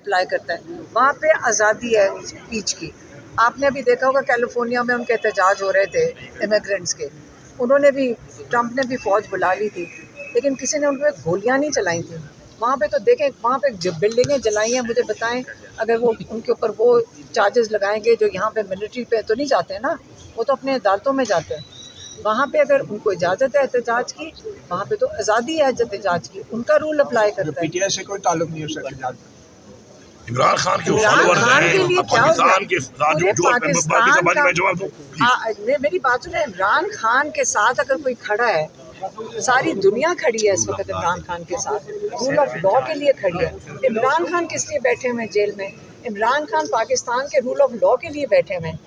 Apply करता है। वहाँ पे आज़ादी है स्पीच की। आपने अभी देखा होगा कैलिफोर्निया में उनके एहतजाज हो रहे थे इमिग्रेंट्स के, उन्होंने भी, ट्रंप ने भी फ़ौज बुला ली थी, लेकिन किसी ने उन पर गोलियाँ नहीं चलाई थी। वहाँ पे तो देखें, वहाँ पे जो बिल्डिंगें जलाई हैं, मुझे बताएं, अगर वो उनके ऊपर वो चार्जेस लगाएंगे जो यहाँ पे मिलिट्री पे तो नहीं जाते हैं ना, वो तो अपने अदालतों में जाते हैं। वहाँ पे अगर उनको इजाज़त है एहतजाज की, वहाँ पे तो आज़ादी है एहतजाज की, उनका रूल अप्लाई करता है। पीटीआई से कोई ताल्लुक नहीं हो सकता। इमरान खान के फॉलोअर्स हैं, पाकिस्तान के साथ मेरी बात सुने, इमरान खान के साथ अगर कोई खड़ा है, सारी दुनिया खड़ी है इस वक्त इमरान खान के साथ, रूल ऑफ लॉ के लिए खड़ी है। इमरान खान किस लिए बैठे हुए हैं जेल में? इमरान खान पाकिस्तान के रूल ऑफ लॉ के लिए बैठे हुए हैं।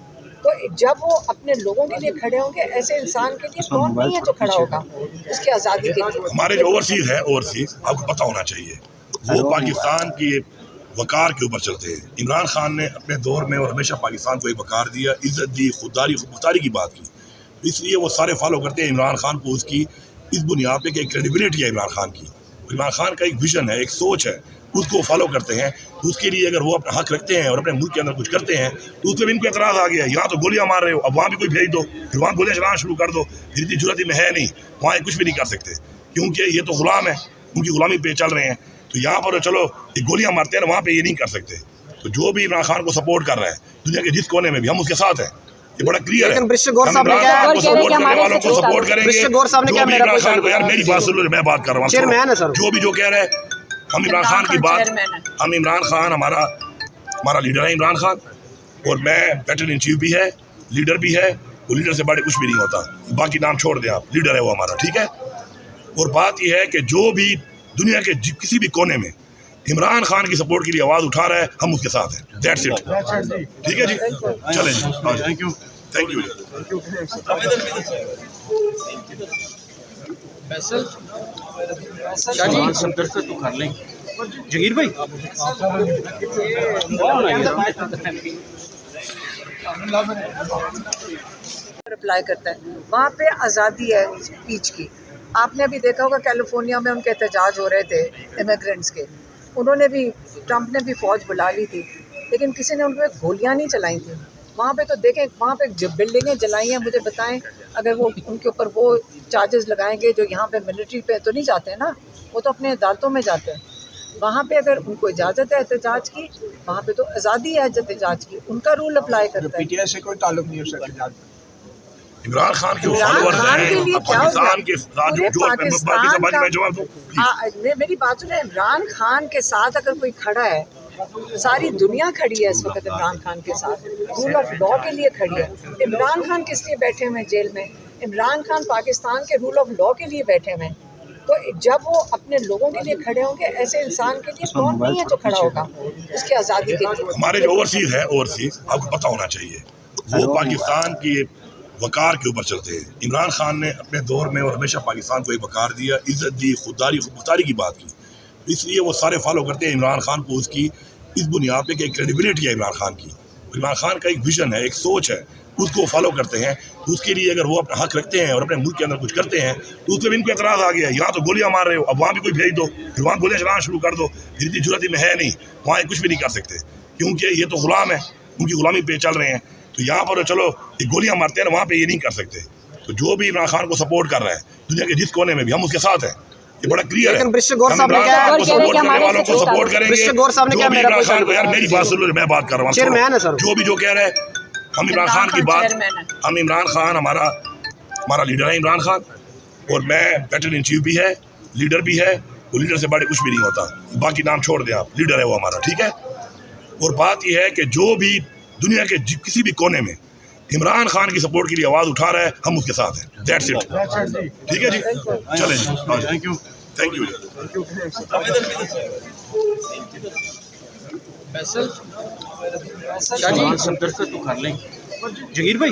तो जब वो अपने लोगों के लिए खड़े होंगे, ऐसे इंसान के लिए कौन नहीं है जो खड़ा होगा उसकी आज़ादी के लिए? हमारे जो ओवरसीज है, ओवरसीज आपको पता होना चाहिए, वो पाकिस्तान की वकार के ऊपर चलते हैं। इमरान खान ने अपने दौर में और हमेशा पाकिस्तान को एक वकार दिया, इज्जत दी, खुददारी मुख्तारी की बात की, इसलिए वो सारे फॉलो करते हैं इमरान खान को, उसकी इस बुनियाद पे कि एक क्रेडिबिलिटी है इमरान खान की। इमरान खान का एक विजन है, एक सोच है, उसको फॉलो करते हैं। तो उसके लिए अगर वो अपना हक रखते हैं और अपने मुल्क के अंदर कुछ करते हैं तो उसमें भी इनको एतराज़ आ गया, यहाँ तो गोलियाँ मार रहे हो, अब वहाँ भी कोई भेज दो, फिर वहाँ गोलियाँ चलाना शुरू कर दो, फिर इतनी जरूरत में है नहीं, वहाँ कुछ भी नहीं कर सकते क्योंकि ये तो गुलाम है, उनकी गुलामी पे चल रहे हैं। तो यहाँ पर चलो ये गोलियाँ मारते हैं, वहाँ पे ये नहीं कर सकते। तो जो भी इमरान खान को सपोर्ट कर रहा है दुनिया के जिस कोने में भी, हम उसके साथ हैं, ये बड़ा क्लियर है। सपोर्ट करेंगे इमरान खान को। यार मेरी बात सुन लो, मैं बात कर रहा हूँ, जो भी जो कह रहे हैं, हम इमरान खान की बात, हम इमरान खान, हमारा लीडर है इमरान खान, और मैं बैटल इन चीफ भी है, लीडर भी है, वो लीडर से बड़े कुछ भी नहीं होता, बाकी नाम छोड़ दें आप, लीडर है वो हमारा, ठीक है। और बात यह है कि जो भी दुनिया के किसी भी कोने में इमरान खान की सपोर्ट के लिए आवाज़ उठा रहा है, हम उसके साथ हैं, दैट्स इट, ठीक है जी, चलें जी, थैंक यू। जगीर भाई अप्लाई करता है। वहाँ पे आज़ादी है स्पीच की। आपने अभी देखा होगा कैलिफोर्निया में उनके एहतजाज हो रहे थे इमिग्रेंट्स के, उन्होंने भी, ट्रंप ने भी फ़ौज बुला ली थी, लेकिन किसी ने उन पर गोलियाँ नहीं चलाई थी। वहाँ पे तो देखें, वहाँ पे जो बिल्डिंगें जलाई हैं, मुझे बताएं, अगर वो उनके ऊपर वो चार्जेस लगाएंगे जो यहाँ पे मिलिट्री पे तो नहीं जाते हैं ना, वो तो अपने अदालतों में जाते हैं। वहाँ पे अगर उनको इजाज़त है एहतजाज की, वहाँ पे तो आज़ादी है एहतजाज की, उनका रूल अप्लाई करता है। पीटीआई से कोई ताल्लुक नहीं हो सकता। इमरान खान के फॉलोअर्स हैं, पाकिस्तान के साथ मेरी बात सुने, इमरान खान के साथ अगर कोई खड़ा है, सारी दुनिया खड़ी है इस वक्त इमरान खान के साथ, रूल ऑफ लॉ के लिए खड़ी है। इमरान खान किस लिए बैठे हुए हैं जेल में? इमरान खान पाकिस्तान के रूल ऑफ लॉ के लिए बैठे हुए हैं। तो जब वो अपने लोगों के लिए खड़े होंगे, ऐसे इंसान के लिए कौन नहीं है जो खड़ा होगा उसकी आज़ादी के लिए? हमारे जो ओवरसीज है, ओवरसीज आपको पता होना चाहिए, वो पाकिस्तान की वकार के ऊपर चलते हैं। इमरान खान ने अपने दौर में और हमेशा पाकिस्तान को एक वकार दिया, इज्जत दी, खुददारी मुख्तारी की बात की, इसलिए वो सारे फॉलो करते हैं इमरान खान को, उसकी इस बुनियाद पे कि एक क्रेडिबिलिटी है इमरान खान की। इमरान खान का एक विजन है, एक सोच है, उसको फॉलो करते हैं। तो उसके लिए अगर वो अपना हक रखते हैं और अपने मुल्क के अंदर कुछ करते हैं तो उसमें भी इनको एतराज़ आ गया, यहाँ तो गोलियाँ मार रहे हो, अब वहाँ भी कोई भेज दो, फिर वहाँ गोलियाँ चलाना शुरू कर दो, फिर इतनी जरूरत में है नहीं, वहाँ कुछ भी नहीं कर सकते क्योंकि ये तो गुलाम है, उनकी गुलामी पे चल रहे हैं। तो यहाँ पर चलो ये गोलियाँ मारते हैं, वहाँ पे ये नहीं कर सकते। तो जो भी इमरान खान को सपोर्ट कर रहा है दुनिया के जिस कोने में भी, हम उसके साथ हैं, ये बड़ा क्लियर है। सपोर्ट करने वालों को सपोर्ट करेंगे। यार मेरी बात सुन लो, मैं बात कर रहा हूँ, जो भी जो कह रहे हैं, हम इमरान खान की बात, हम इमरान खान, हमारा लीडर है इमरान खान, और मैं बैटल इन चीफ भी है, लीडर भी है, वो लीडर से बड़े कुछ भी नहीं होता, बाकी नाम छोड़ दें आप, लीडर है वो हमारा, ठीक है। और बात यह है कि जो भी दुनिया के किसी भी कोने में इमरान खान की सपोर्ट के लिए आवाज़ उठा रहा है, हम उसके साथ हैं, दैट्स इट, ठीक है जी, चलें जी, थैंक यू। जगीर भाई